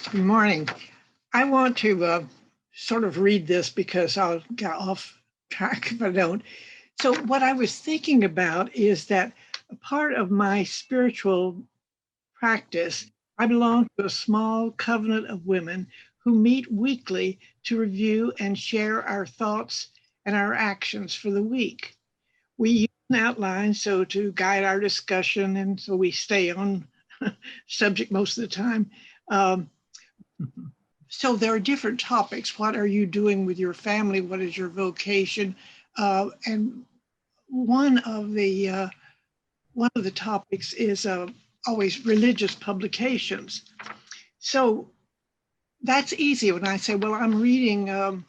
Good morning. I want to sort of read this because I'll get off track if I don't. So, what I was thinking about is that a part of my spiritual practice, I belong to a small covenant of women who meet weekly to review and share our thoughts and our actions for the week. We use an outline so to guide our discussion, and so we stay on subject most of the time. Um, so there are different topics. What are you doing with your family? What is your vocation? And one of the topics is always religious publications. So that's easy when I say, well, I'm reading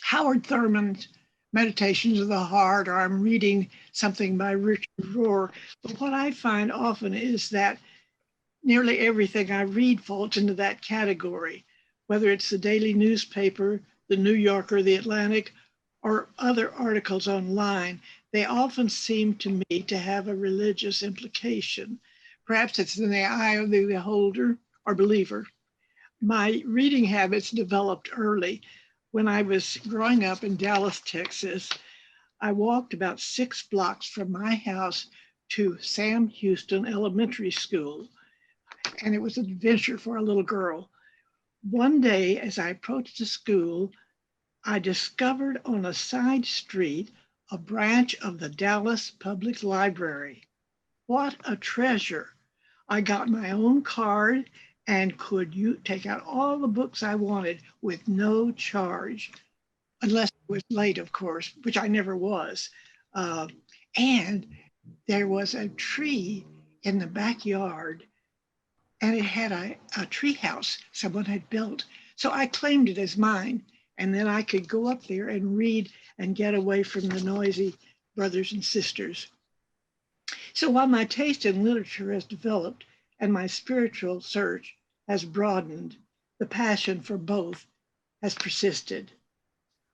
Howard Thurman's Meditations of the Heart, or I'm reading something by Richard Rohr. But what I find often is that nearly everything I read falls into that category, whether it's the daily newspaper, the New Yorker, the Atlantic, or other articles online. They often seem to me to have a religious implication. Perhaps it's in the eye of the beholder or believer. My reading habits developed early. When I was growing up in Dallas, Texas, I walked about 6 blocks from my house to Sam Houston Elementary School, and it was an adventure for a little girl. One day, as I approached the school, I discovered on a side street a branch of the Dallas Public Library. What a treasure! I got my own card and could take out all the books I wanted with no charge, unless it was late, of course, which I never was. And there was a tree in the backyard, and it had a tree house someone had built. So I claimed it as mine, and then I could go up there and read and get away from the noisy brothers and sisters. So while my taste in literature has developed and my spiritual search has broadened, the passion for both has persisted.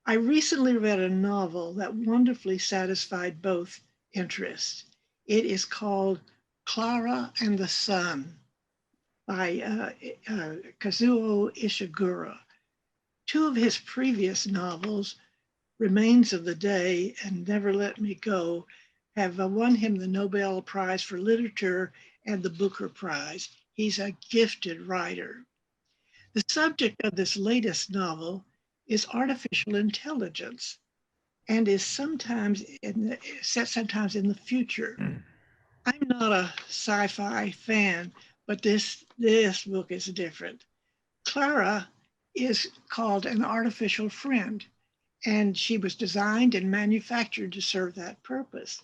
I recently read a novel that wonderfully satisfied both interests. It is called Klara and the Sun by Kazuo Ishiguro. Two of his previous novels, Remains of the Day and Never Let Me Go, have won him the Nobel Prize for Literature and the Booker Prize. He's a gifted writer. The subject of this latest novel is artificial intelligence and is set sometimes in the future. I'm not a sci-fi fan, but this book is different. Klara is called an artificial friend, and she was designed and manufactured to serve that purpose.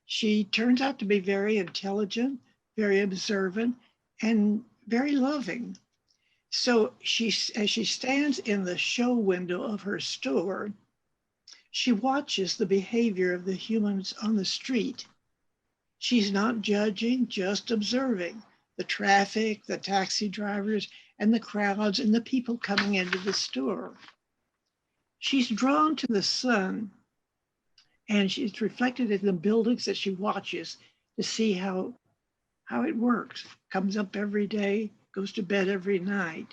She turns out to be very intelligent, very observant, and very loving. So as she stands in the show window of her store, she watches the behavior of the humans on the street. She's not judging, just observing the traffic, the taxi drivers, and the crowds and the people coming into the store. She's drawn to the sun, and she's reflected in the buildings that she watches to see how it works. Comes up every day, goes to bed every night.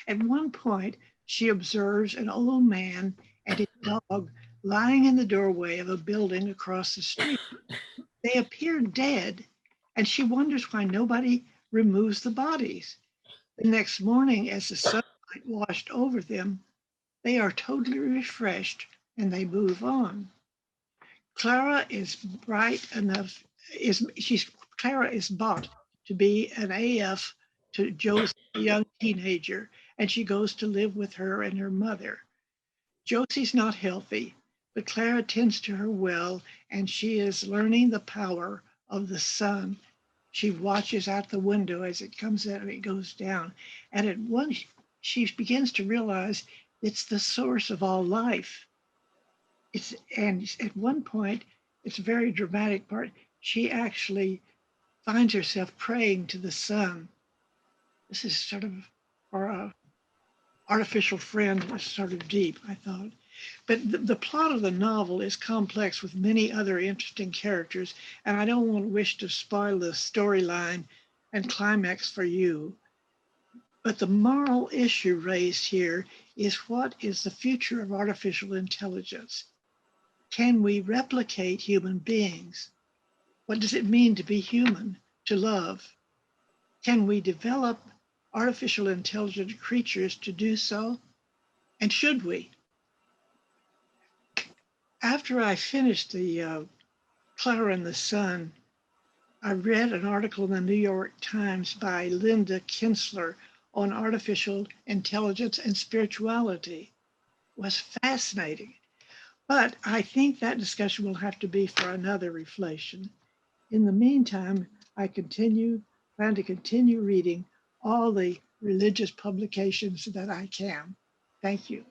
At one point, she observes an old man and his dog lying in the doorway of a building across the street. They appear dead, and she wonders why nobody removes the bodies. The next morning, as the sunlight washed over them, they are totally refreshed and they move on. Klara is bright enough, Klara is bought to be an AF to Josie, a young teenager, and she goes to live with her and her mother. Josie's not healthy, but Klara tends to her well, and she is learning the power of the sun. She watches out the window as it comes out and it goes down. And at once she begins to realize it's the source of all life. And at one point, it's a very dramatic part, she actually finds herself praying to the sun. This is sort of, for a artificial friend, was sort of deep, I thought. But the plot of the novel is complex with many other interesting characters, and I don't wish to spoil the storyline and climax for you. But the moral issue raised here is, what is the future of artificial intelligence? Can we replicate human beings? What does it mean to be human, to love? Can we develop artificial intelligent creatures to do so? And should we? After I finished the Klara and the Sun, I read an article in the New York Times by Linda Kinsler on artificial intelligence and spirituality. It was fascinating. But I think that discussion will have to be for another reflection. In the meantime, I plan to continue reading all the religious publications that I can. Thank you.